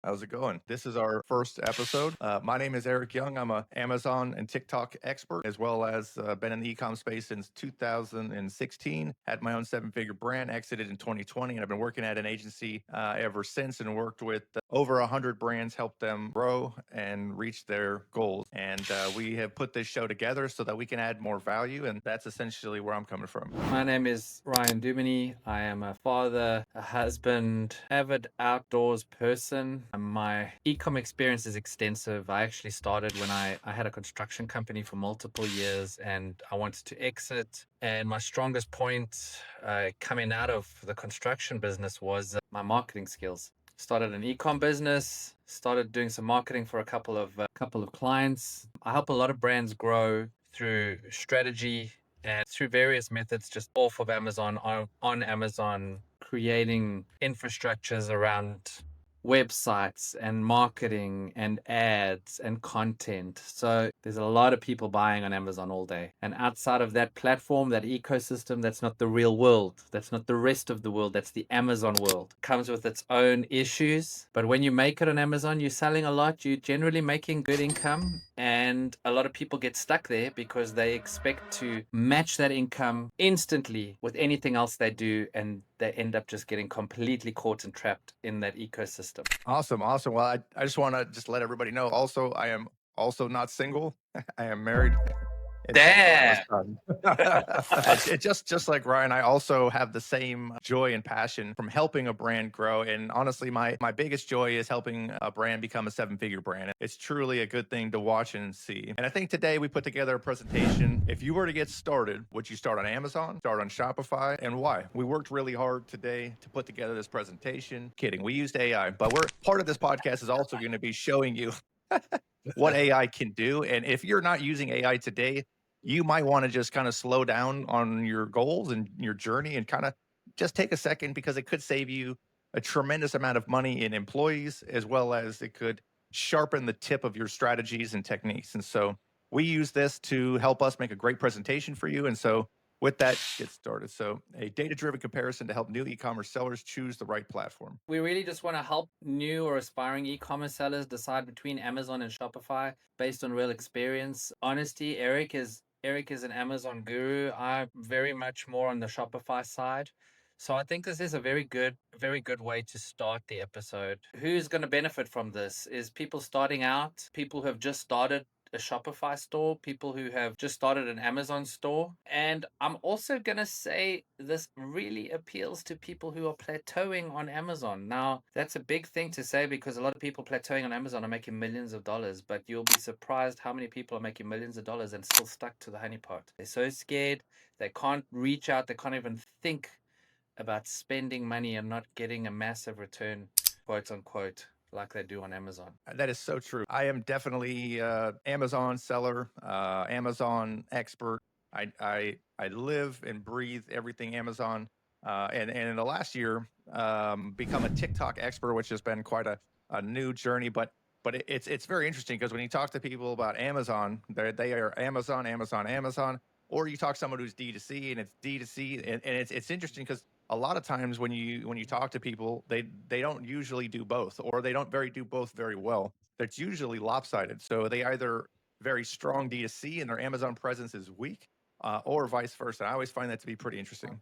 How's it going? This is our first episode. My name is Eric Young. I'm a Amazon and TikTok expert, as well as been in the e-com space since 2016. Had my own seven-figure brand, exited in 2020, and I've been working at an agency ever since, and worked with over 100 brands, helped them grow and reach their goals. And we have put this show together so that we can add more value, and that's essentially where I'm coming from. My name is Ryan Duminy. I am a father, a husband, avid outdoors person. My e-com experience is extensive. I actually started when I had a construction company for multiple years and I wanted to exit. And my strongest point coming out of the construction business was my marketing skills. Started an e-com business, started doing some marketing for a couple of clients. I help a lot of brands grow through strategy and through various methods, just off of Amazon, on Amazon, creating infrastructures around websites and marketing and ads and content. So there's a lot of people buying on Amazon all day. And outside of that platform, that ecosystem, that's not the real world. That's not the rest of the world. That's the Amazon world. Comes with its own issues. But when you make it on Amazon, you're selling a lot. You're generally making good income. And a lot of people get stuck there because they expect to match that income instantly with anything else they do. And they end up just getting completely caught and trapped in that ecosystem. Awesome. Well, I just want to just let everybody know. Also, I am also not single. I am married. And Damn. it's just like Ryan, I also have the same joy and passion from helping a brand grow. And honestly, my biggest joy is helping a brand become a seven-figure brand. It's truly a good thing to watch and see. And I think today we put together a presentation. If you were to get started, would you start on Amazon, start on Shopify, and why? We worked really hard today to put together this presentation. Kidding, we used AI, but we're part of this podcast is also going to be showing you what AI can do. And if you're not using AI today, you might want to just kind of slow down on your goals and your journey and kind of just take a second, because it could save you a tremendous amount of money in employees, as well as it could sharpen the tip of your strategies and techniques. And so we use this to help us make a great presentation for you. And so with that, get started. So a data-driven comparison to help new e-commerce sellers choose the right platform. We really just want to help new or aspiring e-commerce sellers decide between Amazon and Shopify based on real experience. Honesty, Eric is an Amazon guru. I'm very much more on the Shopify side. So I think this is a very good way to start the episode. Who's going to benefit from this is people starting out, people who have just started a Shopify store, people who have just started an Amazon store. And I'm also going to say this really appeals to people who are plateauing on Amazon. Now, that's a big thing to say because a lot of people plateauing on Amazon are making millions of dollars, but you'll be surprised how many people are making millions of dollars and still stuck to the honeypot. They're so scared, they can't reach out, they can't even think about spending money and not getting a massive return, quote unquote, like they do on Amazon. That is so true. I am definitely Amazon seller, Amazon expert. I live and breathe everything Amazon. And in the last year, become a TikTok expert, which has been quite a new journey. But it's very interesting, because when you talk to people about Amazon, they are Amazon, or you talk to someone who's D2C and it's D2C, and it's interesting because a lot of times when you talk to people, they don't usually do both, or they don't do both very well. That's usually lopsided. So they either very strong D2C and their Amazon presence is weak, or vice versa. I always find that to be pretty interesting.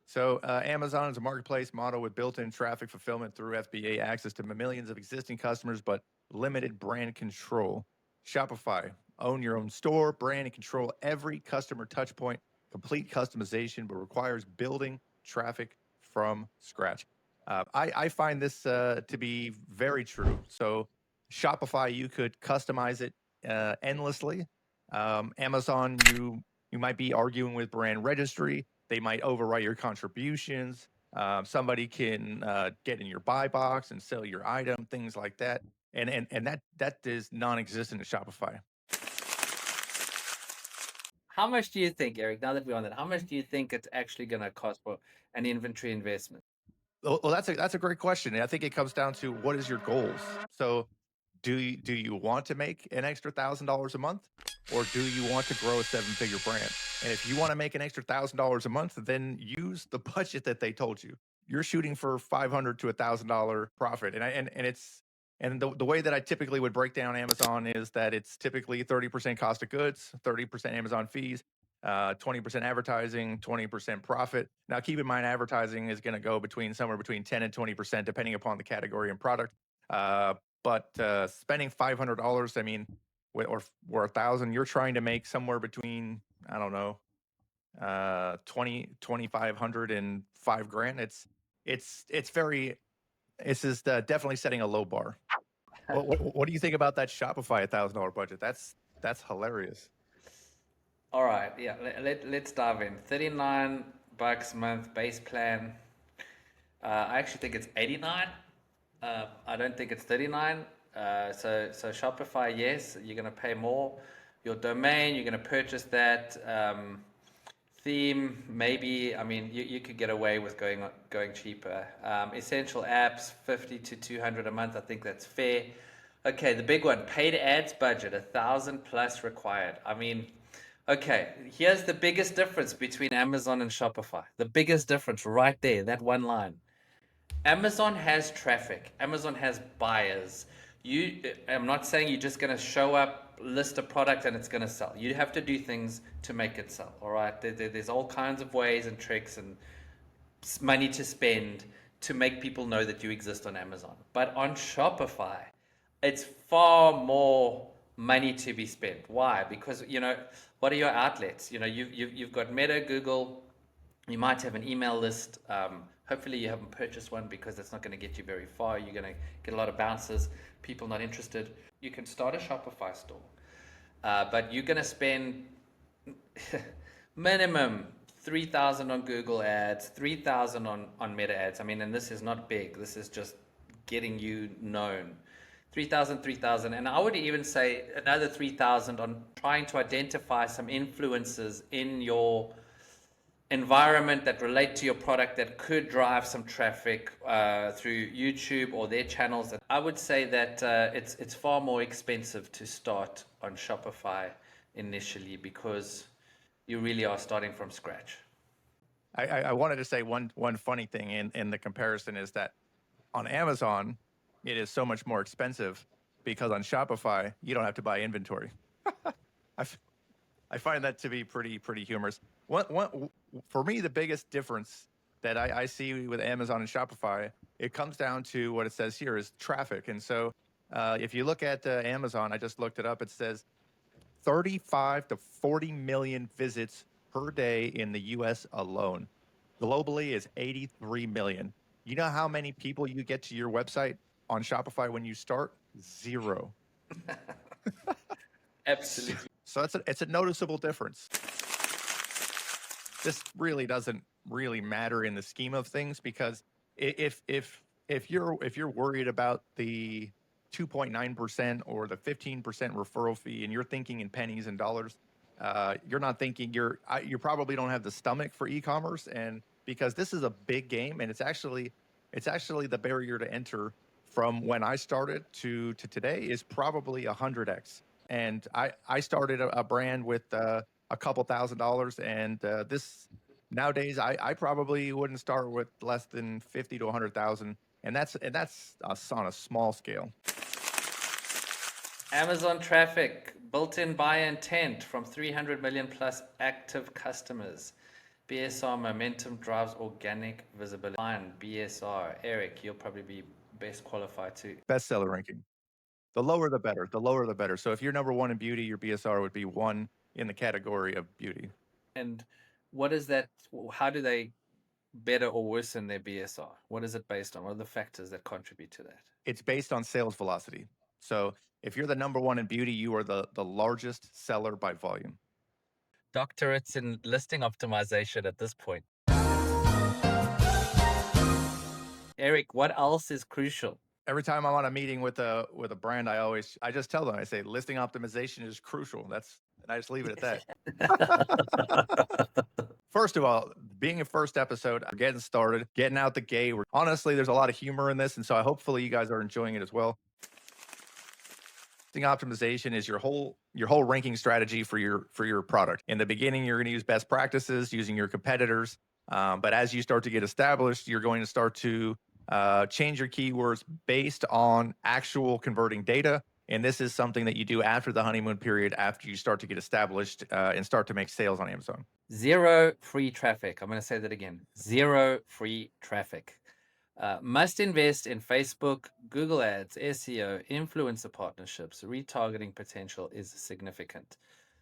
So Amazon is a marketplace model with built-in traffic fulfillment through FBA, access to millions of existing customers, but limited brand control. Shopify, own your own store, brand, and control every customer touch point. Complete customization, but requires building traffic from scratch. I find this to be very true. So Shopify, you could customize it endlessly. Amazon, you might be arguing with brand registry. They might overwrite your contributions. Somebody can get in your buy box and sell your item, things like that. And that is non-existent at Shopify. How much do you think, Eric, now that we're on that, how much do you think it's actually going to cost for an inventory investment? Well, that's a great question. And I think it comes down to, what is your goals? So do you want to make an extra $1,000 a month, or do you want to grow a seven-figure brand? And if you want to make an extra $1,000 a month, then use the budget that they told you. you're shooting for $500 to $1,000 profit. And the way that I typically would break down Amazon is that it's typically 30% cost of goods, 30% Amazon fees, 20% advertising, 20% profit. Now, keep in mind, advertising is going to go between somewhere between 10 and 20%, depending upon the category and product. But spending $500, I mean, or 1,000, you're trying to make somewhere between, I don't know, 2,500 and 5 grand. It's very, it's just definitely setting a low bar. What do you think about that Shopify $1,000 budget? That's hilarious. All right, yeah, let's dive in. 39 bucks a month base plan. I actually think it's 89. I don't think it's 39. So Shopify, yes, you're gonna pay more. Your domain, you're gonna purchase that. Theme, maybe. I mean, you could get away with going cheaper. Essential apps, 50 to 200 a month. I think that's fair. Okay, the big one, paid ads budget, 1,000 plus required. I mean, okay, here's the biggest difference between Amazon and Shopify. The biggest difference right there, that one line. Amazon has traffic. Amazon has buyers. I'm not saying you're just going to show up, list a product, and it's going to sell. You have to do things to make it sell. All right. There's all kinds of ways and tricks and money to spend to make people know that you exist on Amazon. But on Shopify, it's far more money to be spent. Why? Because what are your outlets? You've got Meta, Google. You might have an email list. Hopefully you haven't purchased one, because that's not going to get you very far. You're going to get a lot of bounces, people not interested. You can start a Shopify store, but you're going to spend minimum 3,000 on Google ads, 3,000 on Meta ads. I mean, and this is not big. This is just getting you known. 3,000, 3,000. And I would even say another 3,000 on trying to identify some influencers in your environment that relate to your product that could drive some traffic through YouTube or their channels. I would say that it's far more expensive to start on Shopify initially, because you really are starting from scratch. I wanted to say one funny thing in the comparison is that on Amazon, it is so much more expensive because on Shopify, you don't have to buy inventory. I find that to be pretty humorous. For me, the biggest difference that I see with Amazon and Shopify, it comes down to what it says here is traffic. And so if you look at Amazon, I just looked it up, it says 35 to 40 million visits per day in the US alone. Globally is 83 million. You know how many people you get to your website on Shopify when you start? Zero. Absolutely. So it's a noticeable difference. This really doesn't really matter in the scheme of things, because if you're worried about the 2.9% or the 15% referral fee, and you're thinking in pennies and dollars, you're not thinking you probably don't have the stomach for e-commerce, and because this is a big game, and it's actually the barrier to enter from when I started to today is probably 100x. And I started a brand with a couple $1,000s, and this nowadays I probably wouldn't start with less than 50 to 100,000, and that's on a small scale. Amazon traffic, built-in buyer intent from 300 million plus active customers. BSR momentum drives organic visibility. Fine, BSR. Eric, you'll probably be best qualified to. Bestseller ranking. The lower the better. The lower the better. So if you're number one in beauty, your BSR would be 1 in the category of beauty. And what is that? How do they better or worsen their BSR? What is it based on? What are the factors that contribute to that? It's based on sales velocity. So if you're the number one in beauty, you are the largest seller by volume. Doctorates in listing optimization at this point. Eric, what else is crucial? Every time I'm on a meeting with a brand, I just tell them, I say listing optimization is crucial. And I just leave it at that. First of all, being a first episode, getting started, getting out the gate. Honestly, there's a lot of humor in this, and so hopefully you guys are enjoying it as well. Listing optimization is your whole ranking strategy for your product. In the beginning, you're going to use best practices using your competitors. But as you start to get established, you're going to start to change your keywords based on actual converting data. And this is something that you do after the honeymoon period, after you start to get established and start to make sales on Amazon. Zero free traffic. I'm going to say that again. Zero free traffic. Must invest in Facebook, Google Ads, SEO, influencer partnerships. Retargeting potential is significant.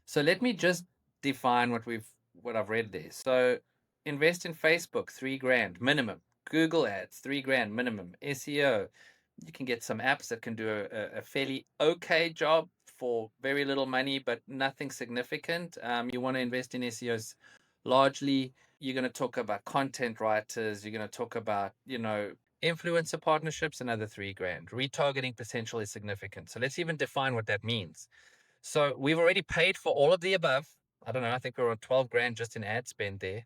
So let me just define what I've read there. So invest in Facebook, $3,000 minimum. Google Ads, $3,000 minimum. SEO, you can get some apps that can do a fairly okay job for very little money, but nothing significant. You want to invest in SEOs largely. You're going to talk about content writers. You're going to talk about, influencer partnerships, another $3,000. Retargeting potential is significant. So let's even define what that means. So we've already paid for all of the above. I don't know. I think we're on $12,000 just in ad spend there.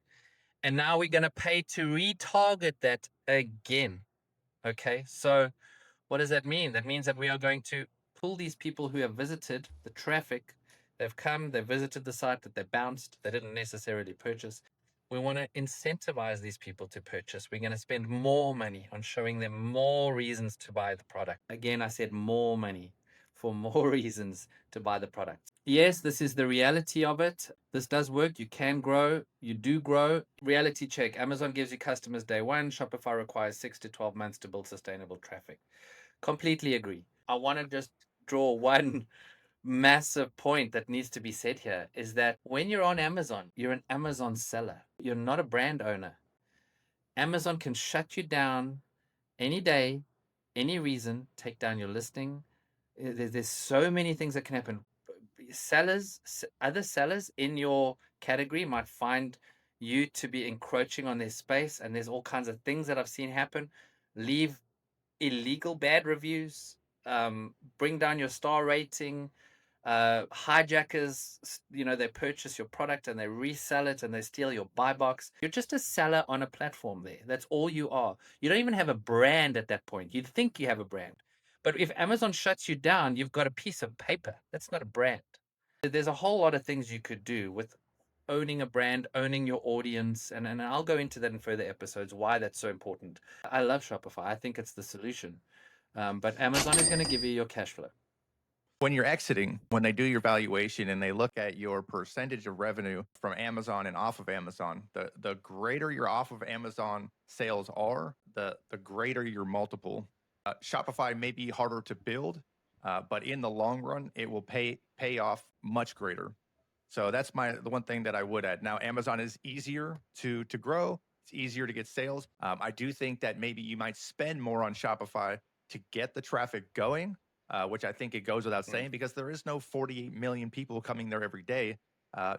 And now we're going to pay to retarget that again. Okay. So what does that mean? That means that we are going to pull these people who have visited the traffic. They've come, they've visited the site, that they bounced, they didn't necessarily purchase. We want to incentivize these people to purchase. We're going to spend more money on showing them more reasons to buy the product. Again, I said more money for more reasons to buy the product. Yes, this is the reality of it. This does work. You can grow. You do grow. Reality check. Amazon gives you customers day one. Shopify requires 6 to 12 months to build sustainable traffic. Completely agree. I want to just draw one massive point that needs to be said here is that when you're on Amazon, you're an Amazon seller. You're not a brand owner. Amazon can shut you down any day, any reason, take down your listing. There's so many things that can happen. Other sellers in your category might find you to be encroaching on their space, and there's all kinds of things that I've seen happen. Leave illegal bad reviews, bring down your star rating, hijackers, they purchase your product and they resell it and they steal your buy box. You're just a seller on a platform there. That's all you are. You don't even have a brand at that point. You'd think you have a brand. But if Amazon shuts you down, you've got a piece of paper. That's not a brand. There's a whole lot of things you could do with owning a brand, owning your audience, and I'll go into that in further episodes, why that's so important. I love Shopify. I think it's the solution. But Amazon is going to give you your cash flow. When you're exiting, when they do your valuation and they look at your percentage of revenue from Amazon and off of Amazon, the greater your off of Amazon sales are, the greater your multiple. Shopify may be harder to build, but in the long run, it will pay off much greater. So that's the one thing that I would add. Now, Amazon is easier to grow. It's easier to get sales. I do think that maybe you might spend more on Shopify to get the traffic going, which I think it goes without saying, because there is no 48 million people coming there every day.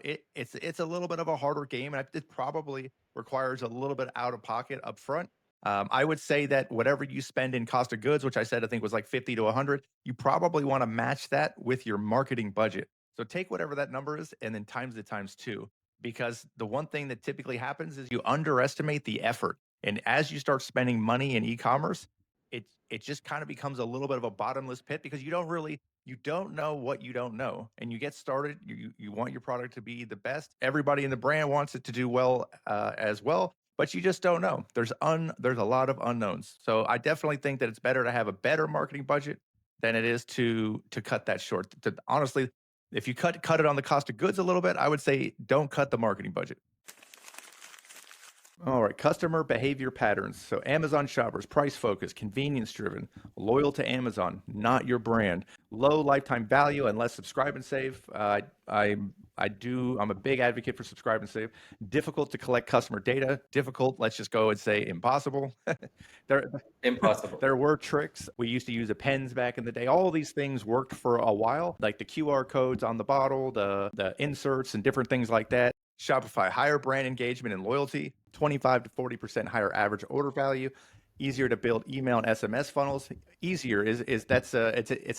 It's a little bit of a harder game, and it probably requires a little bit out of pocket up front. I would say that whatever you spend in cost of goods, which I said I think was like 50 to 100, you probably want to match that with your marketing budget. So take whatever that number is and then times it times two, because the one thing that typically happens is you underestimate the effort. And as you start spending money in e-commerce, it just kind of becomes a little bit of a bottomless pit, because you don't know what you don't know. And you get started, you want your product to be the best. Everybody in the brand wants it to do well as well, but you just don't know. There's a lot of unknowns. So I definitely think that it's better to have a better marketing budget than it is to cut that short. Honestly, if you cut it on the cost of goods a little bit, I would say don't cut the marketing budget. All right, customer behavior patterns. So Amazon shoppers, price focused, convenience driven, loyal to Amazon, not your brand, low lifetime value, and less subscribe and save. I'm a big advocate for subscribe and save. Difficult to collect customer data. Difficult, let's just go and say impossible. Impossible. There were tricks. We used to use the pens back in the day. All these things worked for a while, like the QR codes on the bottle, the inserts, and different things like that. Shopify, higher brand engagement and loyalty, 25 to 40% higher average order value, easier to build email and SMS funnels. Easier it's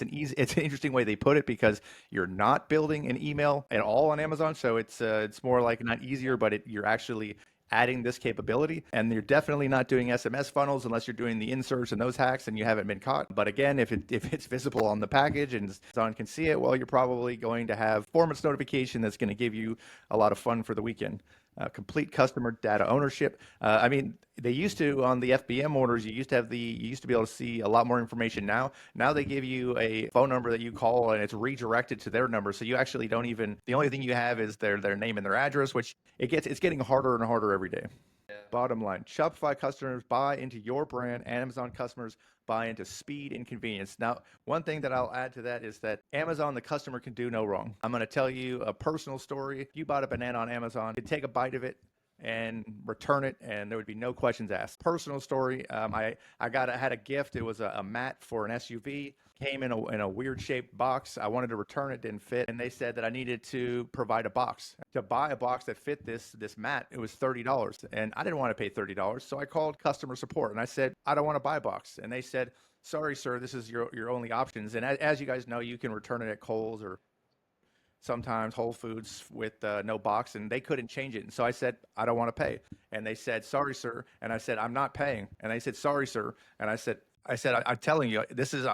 an interesting way they put it, because you're not building an email at all on Amazon. So it's more like not easier, but you're actually adding this capability. And you're definitely not doing SMS funnels unless you're doing the inserts and those hacks and you haven't been caught. But again, if it's visible on the package and Amazon can see it, well, you're probably going to have performance notification that's going to give you a lot of fun for the weekend. Complete customer data ownership. I mean, they used to on the FBM orders, you used to be able to see a lot more information. Now they give you a phone number that you call and it's redirected to their number. So you actually don't even, the only thing you have is their name and their address, which it's getting harder and harder every day. Yeah. Bottom line, Shopify customers buy into your brand, Amazon customers buy into speed and convenience. Now, one thing that I'll add to that is that Amazon, the customer can do no wrong. I'm going to tell you a personal story. If you bought a banana on Amazon, you take a bite of it and return it, and there would be no questions asked. Personal story. I had a gift. It was a mat for an SUV. Came in a weird shaped box. I wanted to return it, didn't fit, and they said that I needed to provide a box. To buy a box that fit this mat, it was $30, and I didn't want to pay $30, so I called customer support and I said I don't want to buy a box, and they said, sorry sir, this is your only options. And as you guys know, you can return it at Kohl's or sometimes Whole Foods with no box, and they couldn't change it. And so I said, I don't want to pay. And they said, sorry, sir. And I said, I'm not paying. And they said, sorry, sir. And I'm telling you,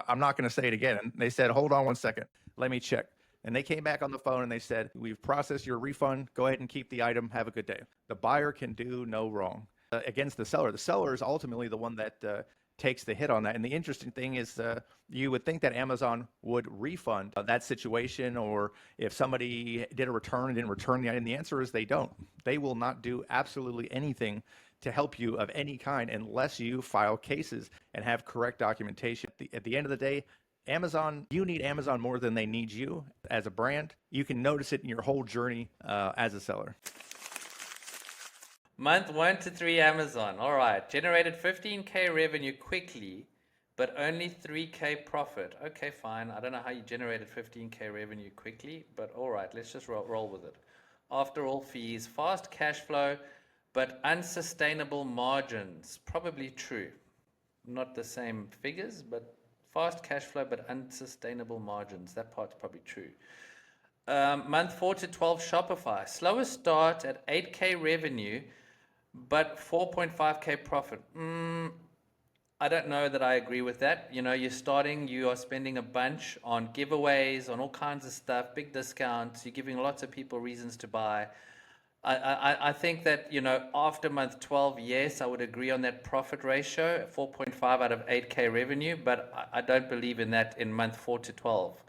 I'm not going to say it again. And they said, hold on one second. Let me check. And they came back on the phone and they said, we've processed your refund. Go ahead and keep the item. Have a good day. The buyer can do no wrong against the seller. The seller is ultimately the one that takes the hit on that. And the interesting thing is you would think that Amazon would refund that situation, or if somebody did a return and didn't return the item, the answer is they don't. They will not do absolutely anything to help you of any kind unless you file cases and have correct documentation. At the end of the day, Amazon, you need Amazon more than they need you as a brand. You can notice it in your whole journey as a seller. Month 1 to 3 Amazon. All right. Generated 15K revenue quickly, but only 3K profit. Okay, fine. I don't know how you generated 15K revenue quickly, but all right. Let's just roll with it. After all fees, fast cash flow, but unsustainable margins. Probably true. Not the same figures, but fast cash flow, but unsustainable margins. That part's probably true. Month 4 to 12 Shopify. Slower start at 8K revenue, but 4.5K profit. I don't know that I agree with that. You know, you are spending a bunch on giveaways, on all kinds of stuff, big discounts. You're giving lots of people reasons to buy. I think that, you know, after month 12, yes, I would agree on that profit ratio, 4.5 out of 8K revenue, but I don't believe in that in month 4 to 12.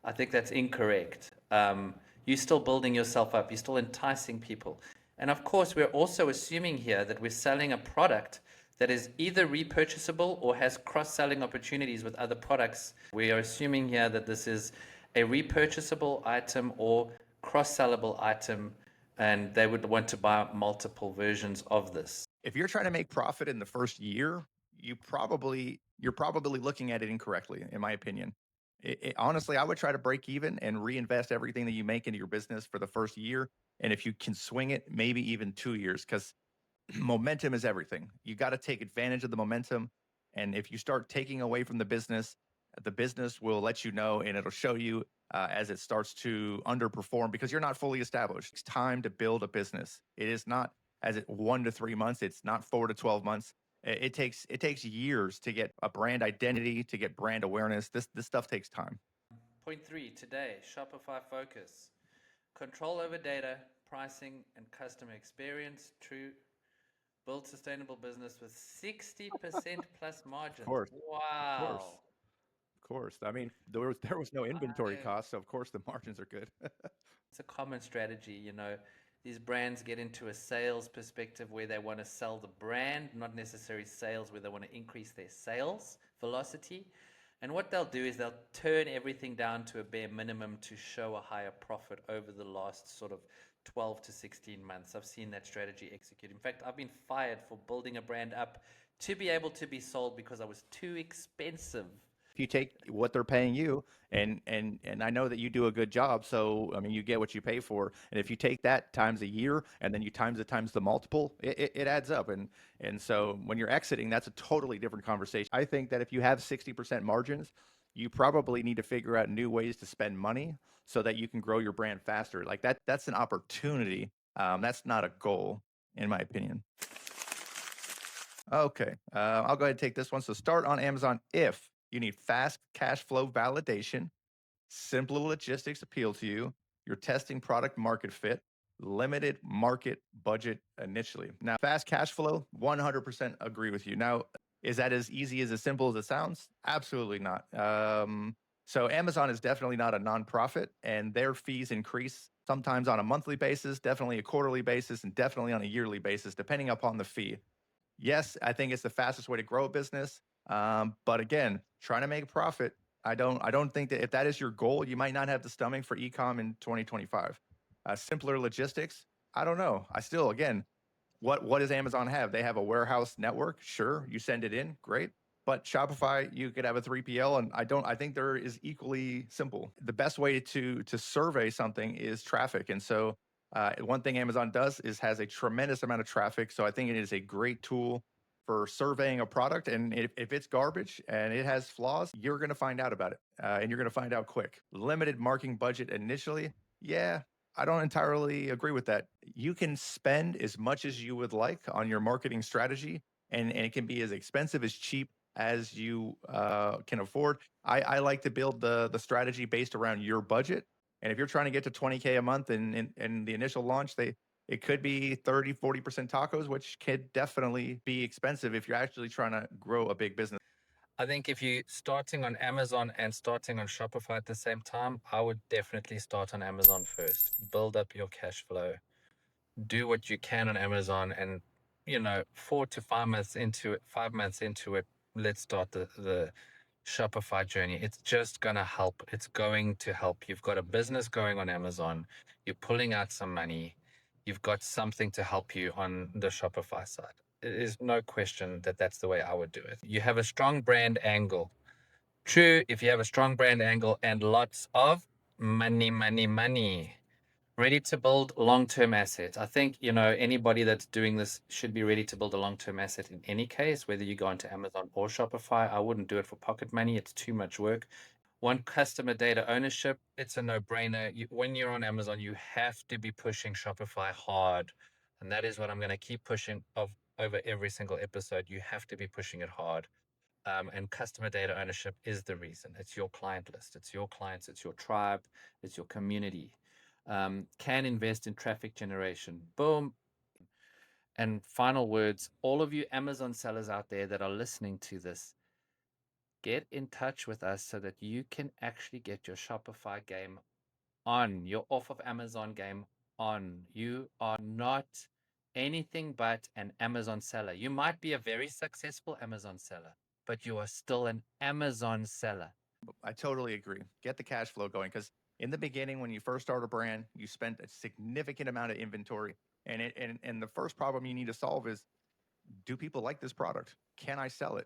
I think that's incorrect. You're still building yourself up. You're still enticing people. And of course, we're also assuming here that we're selling a product that is either repurchasable or has cross-selling opportunities with other products. We are assuming here that this is a repurchasable item or cross-sellable item, and they would want to buy multiple versions of this. If you're trying to make profit in the first year, you're probably looking at it incorrectly, in my opinion. Honestly, I would try to break even and reinvest everything that you make into your business for the first year. And if you can swing it, maybe even 2 years, because momentum is everything. You got to take advantage of the momentum. And if you start taking away from the business will let you know, and it'll show you as it starts to underperform because you're not fully established. It's time to build a business. It is not 1 to 3 months. It's not 4 to 12 months. It takes years to get a brand identity, to get brand awareness. This stuff takes time. Point 3, today, Shopify focus. Control over data, pricing, and customer experience. True. Build sustainable business with 60% plus margins. Of course, of course, Wow. of course. I mean, there was no inventory I cost, so of course the margins are good. It's a common strategy, you know. These brands get into a sales perspective where they want to sell the brand, not necessarily sales where they want to increase their sales velocity. And what they'll do is they'll turn everything down to a bare minimum to show a higher profit over the last sort of 12 to 16 months. I've seen that strategy executed. In fact, I've been fired for building a brand up to be able to be sold because I was too expensive. If you take what they're paying you, and I know that you do a good job, so I mean you get what you pay for. And if you take that times a year and then you times it times the multiple, it adds up. And so when you're exiting, that's a totally different conversation. I think that if you have 60% margins, you probably need to figure out new ways to spend money so that you can grow your brand faster. Like that's an opportunity. That's not a goal. in my opinion. Okay, I'll go ahead and take this one. So start on Amazon if you need fast cash flow validation, simple logistics appeal to you, you're testing product market fit, limited market budget initially. Now, fast cash flow, 100% agree with you. Now, is that as easy as simple as it sounds? Absolutely not. So Amazon is definitely not a nonprofit, and their fees increase sometimes on a monthly basis, definitely a quarterly basis, and definitely on a yearly basis, depending upon the fee. Yes, I think it's the fastest way to grow a business. But again, trying to make a profit, I don't think that if that is your goal, you might not have the stomach for ecom in 2025. Simpler logistics, I don't know. I still, again, what does Amazon have? They have a warehouse network. Sure, you send it in, great. But Shopify, you could have a 3PL, and I think there is equally simple. The best way to survey something is traffic, and so one thing Amazon does is has a tremendous amount of traffic. So I think it is a great tool for surveying a product. And if it's garbage and it has flaws, you're going to find out about it, and you're going to find out quick. Limited marketing budget initially, yeah, I don't entirely agree with that. You can spend as much as you would like on your marketing strategy, and it can be as expensive as cheap as you can afford. I like to build the strategy based around your budget. And if you're trying to get to 20K a month in the initial launch, it could be 30, 40% tacos, which could definitely be expensive if you're actually trying to grow a big business. I think if you're starting on Amazon and starting on Shopify at the same time, I would definitely start on Amazon first. Build up your cash flow. Do what you can on Amazon, and 4 to 5 months into it, 5 months into it, let's start the Shopify journey. It's just gonna help. It's going to help. You've got a business going on Amazon. You're pulling out some money. You've got something to help you on the Shopify side. It is no question that that's the way I would do it. You have a strong brand angle. True, if you have a strong brand angle and lots of money, money, money, ready to build long-term assets. I think, anybody that's doing this should be ready to build a long-term asset in any case, whether you go into Amazon or Shopify. I wouldn't do it for pocket money. It's too much work. One, customer data ownership, it's a no-brainer. When you're on Amazon, you have to be pushing Shopify hard. And that is what I'm going to keep pushing over every single episode. You have to be pushing it hard. And customer data ownership is the reason. It's your client list, it's your clients, it's your tribe, it's your community. Can invest in traffic generation. Boom. And final words, all of you Amazon sellers out there that are listening to this, get in touch with us so that you can actually get your Shopify game on, your off of Amazon game on. You are not anything but an Amazon seller. You might be a very successful Amazon seller, but you are still an Amazon seller. I totally agree. Get the cash flow going because in the beginning, when you first start a brand, you spent a significant amount of inventory, and the first problem you need to solve is, do people like this product? Can I sell it?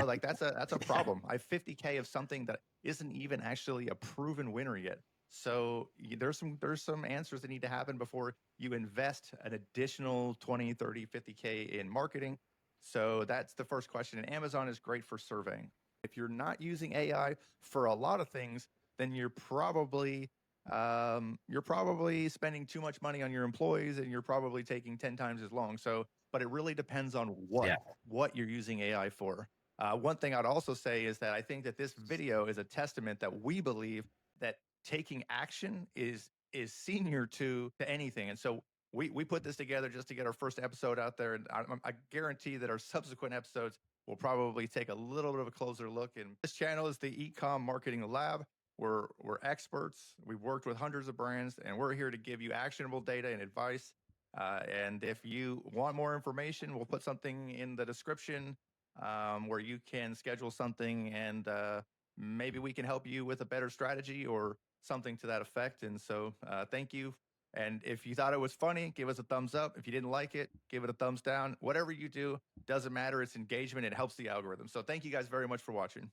Like that's a problem. I have 50K of something that isn't even actually a proven winner yet. So there's some answers that need to happen before you invest an additional 20, 30, 50K in marketing. So that's the first question. And Amazon is great for surveying. If you're not using AI for a lot of things, then you're probably spending too much money on your employees, and you're probably taking 10 times as long. So, but it really depends on Yeah. what you're using AI for. One thing I'd also say is that I think that this video is a testament that we believe that taking action is senior to anything. And so we put this together just to get our first episode out there, and I guarantee that our subsequent episodes will probably take a little bit of a closer look. And this channel is the Ecom Marketing Lab. We're experts. We've worked with hundreds of brands, and we're here to give you actionable data and advice. And if you want more information, we'll put something in the description where you can schedule something, and maybe we can help you with a better strategy or something to that effect. And so thank you. And if you thought it was funny, give us a thumbs up. If you didn't like it, give it a thumbs down. Whatever you do, doesn't matter. It's engagement. It helps the algorithm. So thank you guys very much for watching.